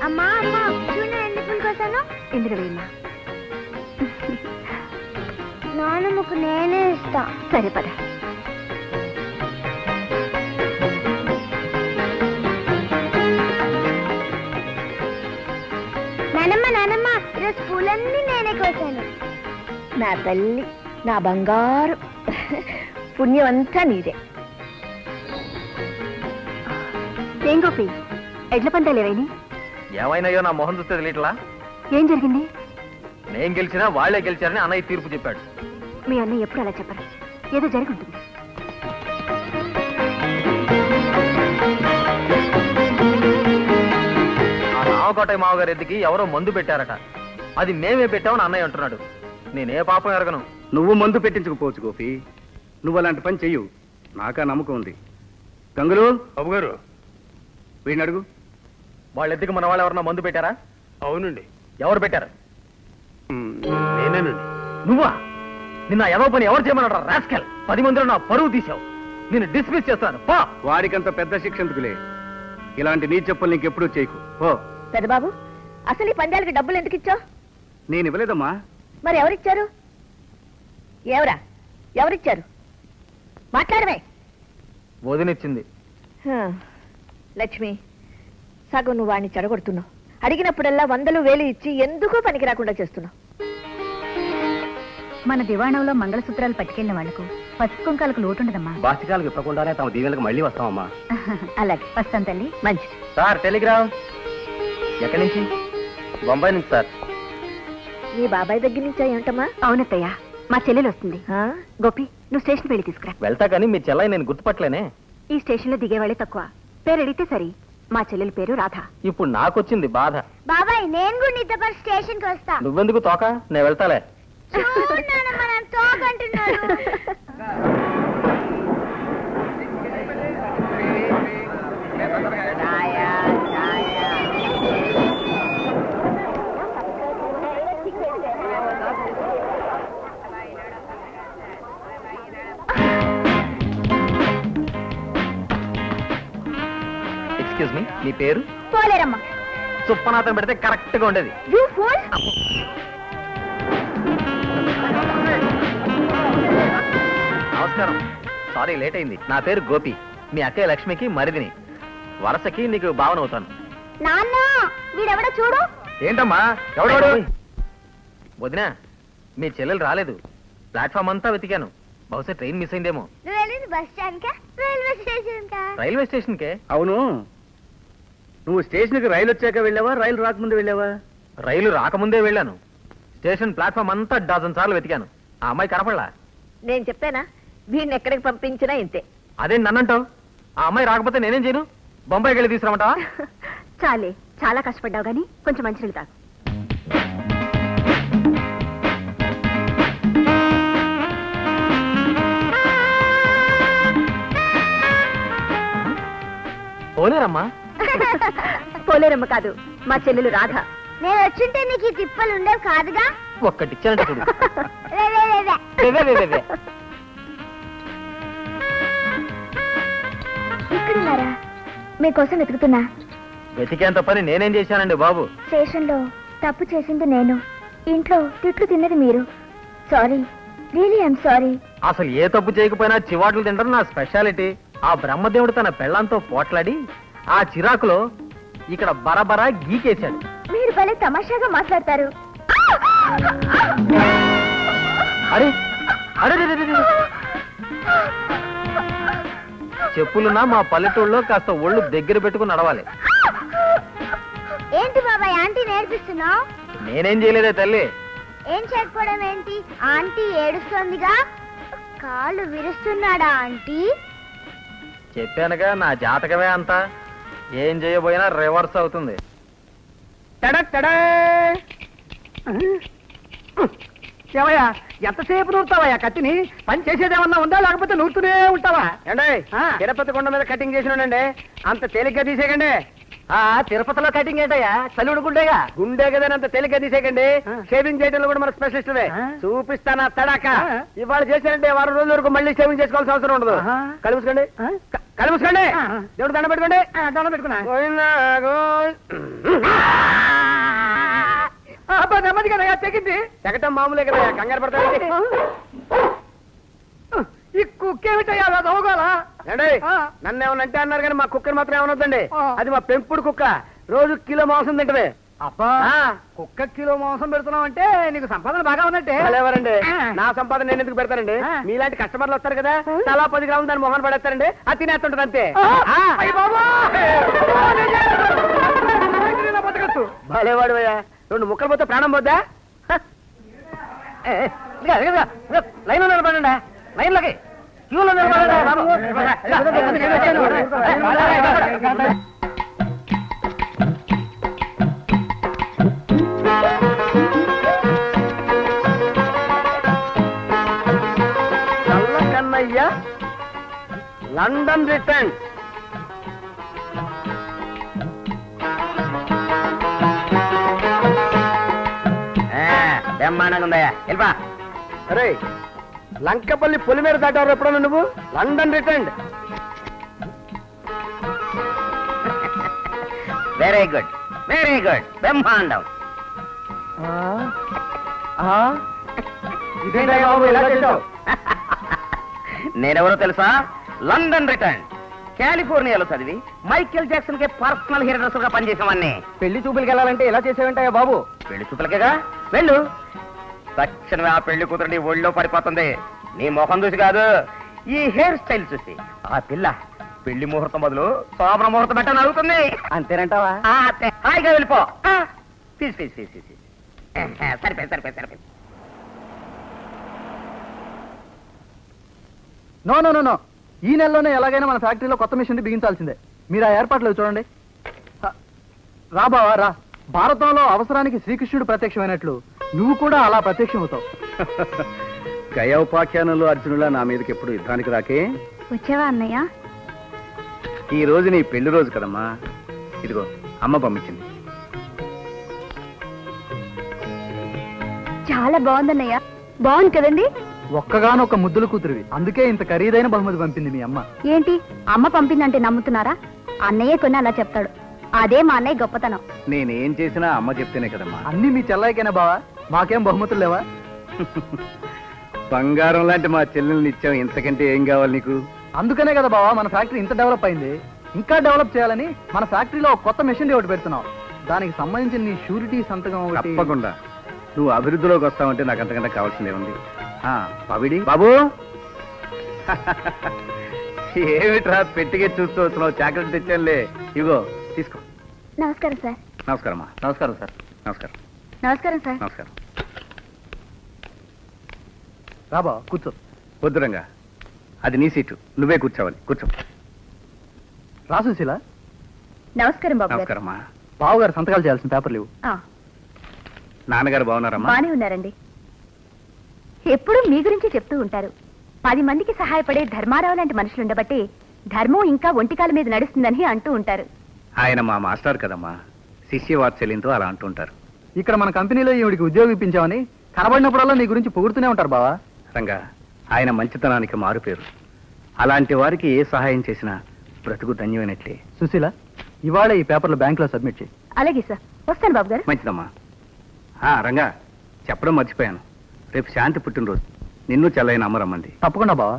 అమ్మా అమ్మా చూడు ఎన్ని పూలు కోసాను. ఇందులో వేయమ్మా. నాన్నమ్మకు నేనే ఇస్తా. సరే పద. నానమ్మ నానమ్మ ఈరోజు పూలన్నీ నేనే కోసాను. నా తల్లి, నా బంగారు, పుణ్యం అంతా నీదే. ఏం గోపి, ఎడ్ల పందాలు ఏవైనా? ఏమైనాయో నా మొహం చూస్తే తెలియట్లా. ఏం జరిగింది? నేను గెలిచినా వాళ్లే గెలిచారని అన్నయ్య తీర్పు చెప్పాడు. మీ అన్నయ్య ఎప్పుడు అలా చెప్పరు, ఏదో జరిగి ఉంటుంది. ఆ రామకోటయ్య మావగారి ఎద్దుకి ఎవరో మందు పెట్టారట. అది మేమే పెట్టామని అన్నయ్య అంటున్నాడు. నేనే పాపం ఎరగను. నువ్వు మందు పెట్టించకపోవచ్చు గోపి, నువ్వు అలాంటి పని చెయ్యు. నాకా నమ్మకం ఉంది. గంగులు బాబు గారు, వీడిని అడుగు. వాళ్ళ ఎద్దుకి మన వాళ్ళు ఎవరన్నా మందు పెట్టారా? అవునండి. ఎవరు పెట్టారు? నేనేనండి. నువ్వా? నిన్న ఎవరో పని ఎవరు చేయమన్నాడు? రాస్కెల్, 10 మందిలో నా పరువు తీసావు. నేను డిస్మిస్ చేస్తాను. పో. వాడికంత పెద్ద శిక్ష ఎందుకులే, ఇలాంటి నీ చెప్పులు నీకెప్పుడూ చేయకు. ఓ పెద్దబాబు, అసలు ఈ పందాలకి డబ్బులు ఎందుకు ఇచ్చావు? నేను ఇవ్వలేదమ్మా. మరి ఎవరిచ్చారు? ఎవరిచ్చారు? మాట్లాడమే. వదినిచ్చింది. లక్ష్మి, సగం నువ్వు వాడిని చెడగొడుతున్నావు. అడిగినప్పుడల్లా 100,000 1,000 ఇచ్చి ఎందుకో పనికి రాకుండా చేస్తున్నావు. మన దివాణంలో మంగళసూత్రాలు పట్టుకెళ్ళిన వాళ్లకు పసుపు కుంకాలకు లోటుండదమ్మా. బాసికాలకు ఇప్పకుండానే తమ దీవెలకు మళ్ళీ వస్తామమ్మా. అలాగే వస్తాను తల్లి. మంచిది. Sir Telegram. ఎక్కడి నుంచి? బొంబాయి నుంచి సార్. నీ బాబాయ్ దగ్గర నుంచా ఏమిటమ్మా? అవునత్తయ్య, మా చెల్లెలు వస్తుంది. గోపి, నువ్వు స్టేషన్ వెళ్ళి తీసుకురా. వెళ్తా కానీ మీ చెల్లయ్య నేను గుర్తుపట్టలేనే. ఈ స్టేషన్ లో దిగేవాళ్ళే తక్కువ. పేరు అడిగితే సరి. మా చెల్లెల పేరు రాధ. ఇప్పుడు నాకొచ్చింది బాధ. బాబాయ్ నేను కూడా నీతో పాటు స్టేషన్ కి వస్తా. నువ్వెందుకు తోక? నేను వెళ్తాలే. చూడు నానమ్మ, నన్ను తోకంటున్నాడు. ఎక్స్క్యూజ్ మీ, మీ పేరు? పోలేరమ్మా. సుప్పనాథం పెడితే కరెక్ట్ గా ఉండేది. You fool. నమస్కారం. సారీ లేట్ అయింది. నా పేరు గోపి. మీ అక్కయ్య లక్ష్మికి మరిదిని. వరసకి నీకు భావనవుతాను. నాన్న వీడెవడో చూడు. ఏంటమ్మా ఎవడెవడు? వదినా, మీ చెల్లెలు రాలేదు. ప్లాట్ఫామ్ అంతా వెతికాను. బహుశా ట్రైన్ మిస్ అయిందేమో. నువ్వు వెళ్ళింది బస్ స్టాండ్ కా రైల్వే స్టేషన్ కా? రైల్వే స్టేషన్ కే. అవును, నువ్వు స్టేషన్కి రైలు వచ్చాక వెళ్ళావా, రైలు రాకముందు వెళ్ళావా? రైలు రాకముందే వెళ్ళాను. స్టేషన్ ప్లాట్ఫామ్ అంతా 12 సార్లు వెతికాను. ఆ అమ్మాయి కనపడలా. నేను చెప్పానా, వీడిని ఎక్కడికి పంపించినా ఇంతే. అదేంటి నన్నంటావు? ఆ అమ్మాయి రాకపోతే నేనేం చేయను? బొంబాయికి వెళ్ళి తీసుకురామంటావా? చాలే, చాలా కష్టపడ్డావు గానీ కొంచెం మంచినీళ్ళు తాగు. పోలేరమ్మా. పోలేరమ్మ కాదు, మా చెల్లెలు రాధ. నేను వచ్చుంటే నీకు ఈ తిప్పలు ఉండవు కాదుగా. ఒక్కటిచ్చానంట చూడు. రే, రే, రే, రే. వే. ఇక్కడున్నారా? మీకోసం వెతుకుతున్నా. వెతికేంత పని నేనేం చేశానండి బాబు? స్టేషన్ లో తప్పు చేసింది నేను, ఇంట్లో తిట్లు తిన్నది మీరు. Sorry, really I'm sorry. అసలు ఏ తప్పు చేయకపోయినా చివాట్లు తింటారు నా స్పెషాలిటీ. ఆ బ్రహ్మదేవుడు తన పెళ్లంతో పోట్లాడి ఆ చిరాకులో ఇక్కడ బరబరా గీకేశాడు. మీరు భలే తమాషాగా మాట్లాడతారు. అరే అరే రే, రే, రే. చెప్పులున్నా మా పల్లెటూళ్ళలో కాస్త ఒళ్ళు దగ్గర పెట్టుకుని నడవాలి. ఏంటి బాబాయ్ ఆంటీ నేర్పిస్తున్నావు? నేనేం చేయలేదే తల్లి. ఏం చేయకపోవడం ఏంటి? ఆంటీ ఏడుస్తోందిగా. కాళ్ళు విరుస్తున్నాడా ఆంటీ? చెప్పానుగా నా జాతకమే అంతా. ఏం చేయబోయినా రివర్స్ అవుతుంది. ఏమయ్యా, ఎంతసేపు నూరుతావయ్యా కత్తిని? పని చేసేదేమన్నా ఉందా, లేకపోతే నూరుతూనే ఉంటావా? ఏండే తిరుపతి కొండ మీద కటింగ్ చేసినండి, అంత తేలిగ్గా తీసేయకండి. తిరుపతిలో కటింగ్ ఏంటయ్యా, చలుడు గుండేగా. గుండె కదా అంత తేలిగ్గా తీసేయకండి. షేవింగ్ చేయడంలో కూడా మన స్పెషలిస్ట్ చూపిస్తానా తడాక. ఇవాళ చేశారంటే 1 రోజుల వరకు మళ్ళీ షేవింగ్ చేసుకోవాల్సిన అవసరం ఉండదు. కలుపుకోండి. కళ్ళు మూసుకోండి దేవుడు దండం పెట్టుకోండి దండం పెట్టుకున్నా గోవిందా, అబ్బా నెమ్మదిగా తెగింది తెగటం మామూలే కదా, కంగారు పడతాయి. ఈ కుక్క ఏమిటయ్యా అలా దోగాలా ఏండి ఆ. నన్ను ఏమన్నా అంటే అన్నారు కానీ మా కుక్కని మాత్రం ఏమనొద్దండి. ఆ. అది మా పెంపుడు కుక్క, రోజు కిలో మాంసం తింటది. అబ్బా ఆ. కుక్క కిలో మాంసం పెడుతున్నావు అంటే నీకు సంపాదన బాగా ఉన్నట్టే ఎవరండి ఆ. నా సంపాదన నేను ఎందుకు పెడతానండి? ఆ. మీలాంటి కస్టమర్లు వస్తారు కదా, తలా 10 గ్రాములు దాన్ని మొహన్ పడేస్తారండి, అది తినేస్తుంటది అంతే. ఆ. అయ్య బాబా బతకచ్చు భలేవాడు అయ్యా, 2 ముక్కలు పోతే ప్రాణం పోద్దా? లైన్ లో నిలబడండి, లైన్లోకి క్యూలో నిలబడండి బాబు. నల్ల కన్నయ్య లండన్ రిటర్న్. బ్రహ్మాండంగా ఉందయ్యా, వెళ్ళిపా. అరే లంకపల్లి పొలిమేర దాటారు ఎప్పుడన్నా నువ్వు? London return. Very good, very good, బ్రహ్మాండం. ఇదేంటయ్యా బాబు ఇలా చేశావు? నేనెవరో తెలుసా? London return. కాలిఫోర్నియాలో చదివి మైకేల్ జాక్సన్ కి పర్సనల్ హెయిర్ డ్రెస్సర్ గా పనిచేసామని. పెళ్లి చూపులకి వెళ్ళాలంటే ఎలా చేసేవంటాయా బాబు? పెళ్లి చూపులకేగా, వెళ్ళు. తక్షణమే ఆ పెళ్లి కూతురు నీ ఒళ్ళో పడిపోతుంది. నీ మొహం చూసి కాదు, ఈ హెయిర్ స్టైల్ చూసి ఆ పిల్ల పెళ్లి ముహూర్తం బదులు శోభన ముహూర్తం పెట్టని అడుగుతుంది. అంతేనంటావా? అంతే. హాయిగా వెళ్ళిపో. తీసి తీసి తీసి తీసి సరిపోయి సరిపోయి సరిపోయి. నో నో నో నో, ఈ నెలలోనే ఎలాగైనా మన ఫ్యాక్టరీలో కొత్త మిషన్ బిగించాల్సిందే. మీరు ఆ ఏర్పాట్లు చూడండి. రా బావా రా. భారతంలో అవసరానికి శ్రీకృష్ణుడు ప్రత్యక్షమైనట్లు నువ్వు కూడా అలా ప్రత్యక్షం అవుతావు. గయోపాఖ్యానంలో అర్జునులా నా మీదకి ఎప్పుడు యుద్ధానికి రాకే. వచ్చావా అన్నయ్య? ఈ రోజు నీ పెళ్లి రోజు కదమ్మా. ఇదిగో అమ్మ పంపించింది. చాలా బాగుందన్నయ్య. బాగుంది కదండి? ఒక్కగానొక్క ముద్దుల కూతురివి, అందుకే ఇంత ఖరీదైన బహుమతి పంపింది మీ అమ్మ. ఏంటి అమ్మ పంపిందంటే నమ్ముతున్నారా? అన్నయ్య కొన్ని అలా చెప్తాడు, అదే మా అన్నయ్య గొప్పతనం. నేనేం చేసినా అమ్మ చెప్తేనే కదమ్మా. అన్ని మీ చెల్లాయికేనా బావా? మాకేం బహుమతులు లేవా? బంగారం లాంటి మా చెల్లెల్ని ఇచ్చావు, ఇంతకంటే ఏం కావాలి నీకు? అందుకనే కదా బావా మన ఫ్యాక్టరీ ఇంత డెవలప్ అయింది. ఇంకా డెవలప్ చేయాలని మన ఫ్యాక్టరీలో ఒక కొత్త మెషిన్ ఒకటి పెడుతున్నాం. దానికి సంబంధించిన నీ షూరిటీ సంతకం ఒకటి. తప్పకుండా. నువ్వు అభివృద్ధిలోకి వస్తావంటే నాకు అంతకంటే కావాల్సిందే ఉంది. పవిడి బాబు, ఏమిట్రా పెట్టిగా చూస్తూ వస్తున్నావు? చాక్లెట్ తెచ్చానులే, ఇగో తీసుకో. నమస్కారం సార్. నమస్కారమ్మా. నమస్కారం సార్. నమస్కారం. నమస్కారం సార్. నమస్కారం. రా బావ కూర్చో. వద్దురంగా, అది నీ సీటు, నువ్వే కూర్చోవాలి. కూర్చో. రా సుశీల. నమస్కారం బాబు గారు. నమస్కారమ్మా. బావగారు సంతకాలు చేయాల్సిన పేపర్లు ఇవ్వు. నాన్నగారు బాగున్నారమ్మా? బానే ఉన్నారండి. ఎప్పుడూ మీ గురించి చెప్తూ ఉంటారు. 10 మందికి సహాయపడే ధర్మారావు లాంటి మనుషులు ఉండబట్టి ధర్మం ఇంకా ఒంటికాల మీద నడుస్తుందని అంటూ ఉంటారు. ఆయన మా మాస్టర్ కదమ్మా, శిష్య వాత్సల్యంతో అలా అంటుంటారు. ఇక్కడ మన కంపెనీలో ఈవిడికి ఉద్యోగం ఇప్పించామని కనబడినప్పుడల్లా నీ గురించి పొగుడుతూనే ఉంటారు బావా. రంగా, ఆయన మంచితనానికి మారుపేరు. అలాంటి వారికి ఏ సహాయం చేసినా బ్రతుకు ధన్యమైనట్లే. సుశీల, ఇవాళ ఈ పేపర్లు బ్యాంకులో సబ్మిట్ చేయి. అలాగే సార్. వస్తాను బాబు గారు. మంచిదమ్మా. రంగా, చెప్పడం మర్చిపోయాను, రేపు శాంతి పుట్టినరోజు. నిన్ను చెల్లైన అమ్మరమ్మంది. తప్పకుండా బావా.